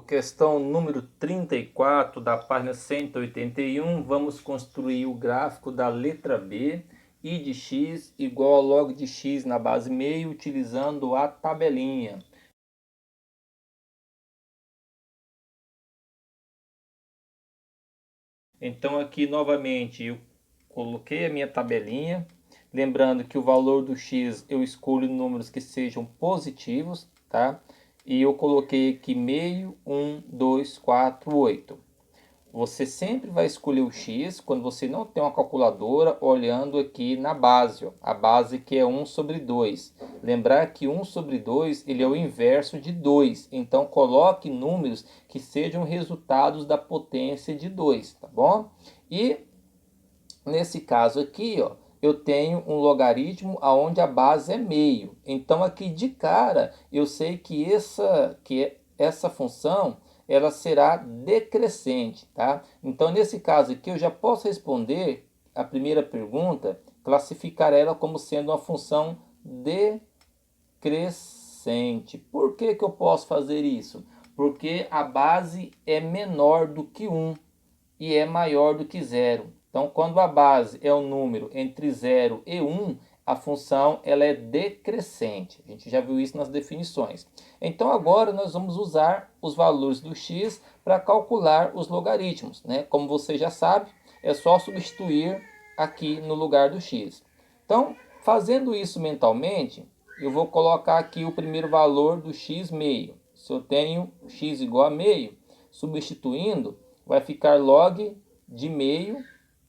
questão número 34 da página 181, vamos construir o gráfico da letra B, I de x igual a log de x na base meio, utilizando a tabelinha. Então aqui novamente eu coloquei a minha tabelinha, lembrando que o valor do x eu escolho números que sejam positivos, tá? E eu coloquei aqui meio, 1, 2, 4, 8. Você sempre vai escolher o x quando você não tem uma calculadora, olhando aqui na base, ó, a base que é 1 sobre 2. Lembrar que 1 sobre 2 ele é o inverso de 2, então coloque números que sejam resultados da potência de 2, tá bom? E nesse caso aqui, ó, eu tenho um logaritmo onde a base é meio. Então aqui de cara eu sei que essa função ela será decrescente, tá? Então nesse caso aqui eu já posso responder a primeira pergunta, classificar ela como sendo uma função decrescente. Por que eu posso fazer isso? Porque a base é menor do que 1 e é maior do que zero. Então, quando a base é um número entre 0 e 1, a função ela é decrescente. A gente já viu isso nas definições. Então, agora nós vamos usar os valores do x para calcular os logaritmos, né? Como você já sabe, é só substituir aqui no lugar do x. Então, fazendo isso mentalmente, eu vou colocar aqui o primeiro valor do x meio. Se eu tenho x igual a meio, substituindo, vai ficar log de meio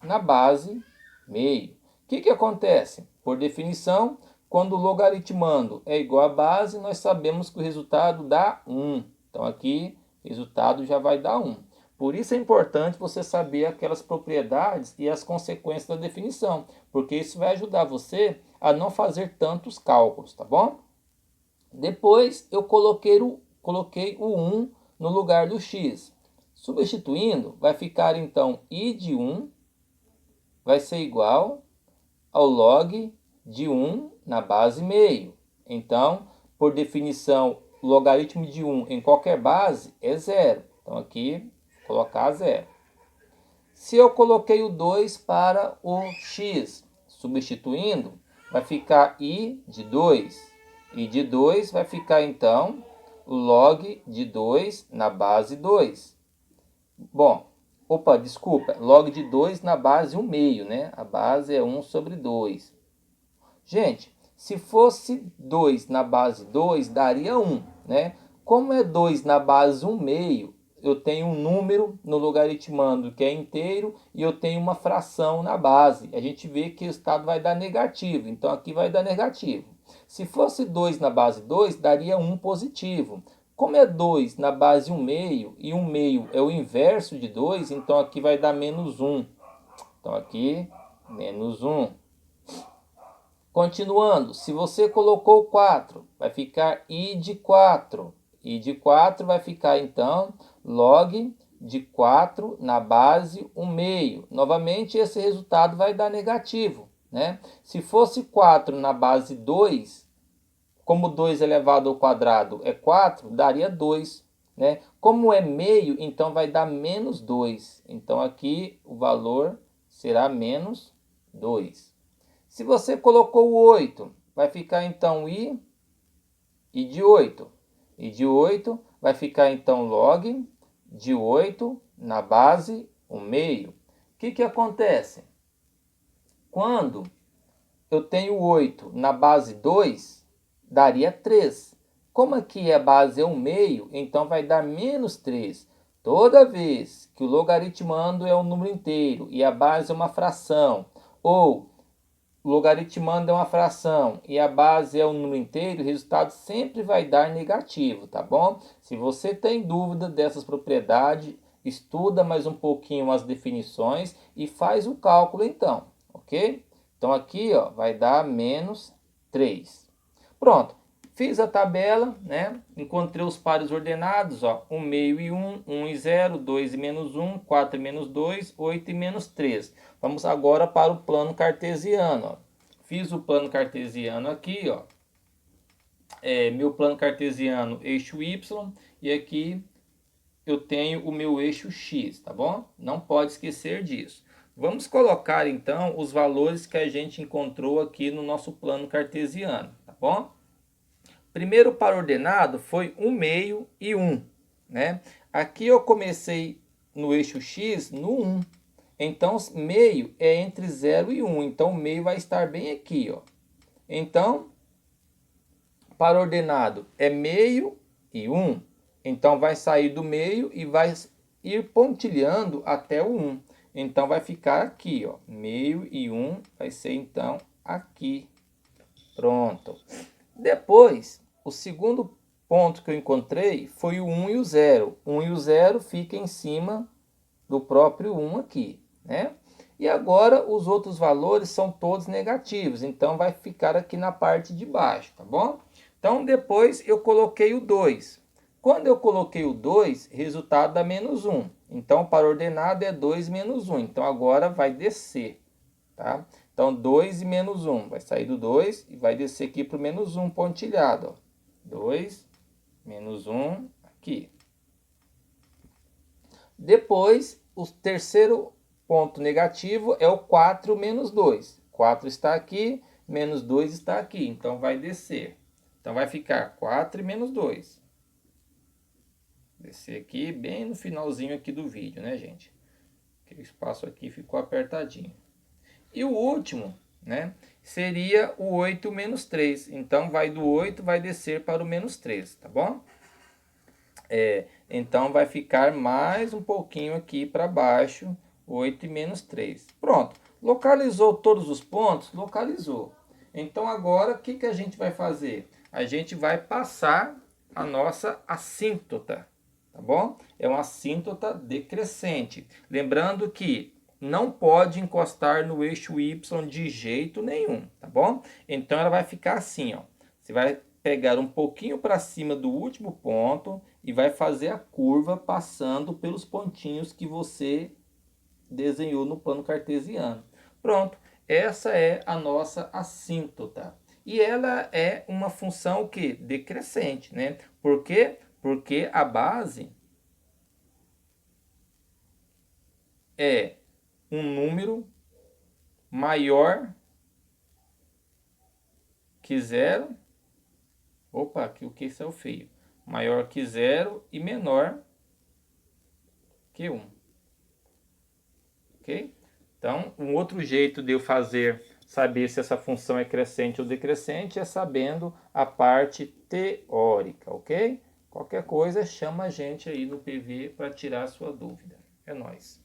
na base meio. O que acontece? Por definição, quando o logaritmando é igual a base, nós sabemos que o resultado dá 1. Então aqui, o resultado já vai dar 1. Por isso é importante você saber aquelas propriedades e as consequências da definição, porque isso vai ajudar você a não fazer tantos cálculos, tá bom? Depois eu coloquei o 1 no lugar do x. Substituindo, vai ficar então I de 1 vai ser igual ao log de 1 na base meio. Então, por definição, o logaritmo de 1 em qualquer base é zero. Então aqui, vou colocar zero. Se eu coloquei o 2 para o x, substituindo, vai ficar I de 2. I de 2 vai ficar então log de 2 na base 2. Bom, desculpa, log de 2 na base 1 meio, né? A base é 1 sobre 2. Gente, se fosse 2 na base 2, daria 1, né? Como é 2 na base 1 meio, eu tenho um número no logaritmando que é inteiro e eu tenho uma fração na base. A gente vê que o resultado vai dar negativo, então aqui vai dar negativo. Se fosse 2 na base 2, daria 1 positivo. Como é 2 na base 1 meio, e 1 meio é o inverso de 2, então aqui vai dar menos 1. Então aqui, menos 1. Continuando, se você colocou 4, vai ficar I de 4. I de 4 vai ficar então log de 4 na base 1 meio. Novamente esse resultado vai dar negativo, né? Se fosse 4 na base 2, como 2 elevado ao quadrado é 4, daria 2. Né? Como é meio, então vai dar menos 2. Então aqui o valor será menos 2. Se você colocou o 8, vai ficar então I de 8. I de 8 vai ficar então log de 8 na base 1 meio. O que acontece? Quando eu tenho 8 na base 2, daria 3. Como aqui a base é 1 meio, então vai dar menos 3. Toda vez que o logaritmando é um número inteiro e a base é uma fração, ou o logaritmando é uma fração e a base é um número inteiro, o resultado sempre vai dar negativo, tá bom? Se você tem dúvida dessas propriedades, estuda mais um pouquinho as definições e faz o cálculo então, ok? Então aqui ó, vai dar menos 3. Pronto, fiz a tabela, né? Encontrei os pares ordenados, ó, 1 meio e 1, 1 e 0, 2 e menos 1, 4 e menos 2, 8 e menos 3. Vamos agora para o plano cartesiano, ó. Fiz o plano cartesiano aqui, ó. Meu plano cartesiano eixo y, e aqui eu tenho o meu eixo x, tá bom? Não pode esquecer disso. Vamos colocar então os valores que a gente encontrou aqui no nosso plano cartesiano, tá bom? Primeiro par ordenado foi 1 meio e 1, né? Aqui eu comecei no eixo x no 1. Então, meio é entre 0 e 1. Então, o meio vai estar bem aqui, ó. Então, par ordenado é meio e 1. Então, vai sair do meio e vai ir pontilhando até o 1. Então, vai ficar aqui, ó. Meio e 1 vai ser, então, aqui. Pronto. Depois, o segundo ponto que eu encontrei foi o 1 e o 0. 1 e o 0 fica em cima do próprio 1 aqui, né? E agora os outros valores são todos negativos, então vai ficar aqui na parte de baixo, tá bom? Então depois eu coloquei o 2. Quando eu coloquei o 2, resultado dá menos 1. Então para ordenado é 2 menos 1. Então agora vai descer, tá? Então 2 e menos 1, vai sair do 2 e vai descer aqui para o menos 1 pontilhado, ó. 2 menos 1 aqui. Depois, o terceiro ponto negativo é o 4 menos 2. 4 está aqui, menos 2 está aqui. Então, vai descer. Então, vai ficar 4 e menos 2. Descer aqui, bem no finalzinho aqui do vídeo, né, gente? Porque o espaço aqui ficou apertadinho. E o último, né, seria o 8 menos 3. Então, vai do 8, vai descer para o menos 3, tá bom? Então vai ficar mais um pouquinho aqui para baixo, 8 e menos 3. Pronto, localizou todos os pontos? Localizou. Então agora o que a gente vai fazer? A gente vai passar a nossa assíntota, tá bom? É uma assíntota decrescente. Lembrando que não pode encostar no eixo Y de jeito nenhum, tá bom? Então ela vai ficar assim, ó. Você vai pegar um pouquinho para cima do último ponto e vai fazer a curva passando pelos pontinhos que você desenhou no plano cartesiano. Pronto, essa é a nossa assíntota. E ela é uma função que decrescente, né? Por quê? Porque a base é um número maior que zero. Opa, aqui o que saiu feio. Maior que zero e menor que 1. Ok? Então, um outro jeito de eu saber se essa função é crescente ou decrescente é sabendo a parte teórica, ok? Qualquer coisa, chama a gente aí no PV para tirar a sua dúvida. É nóis.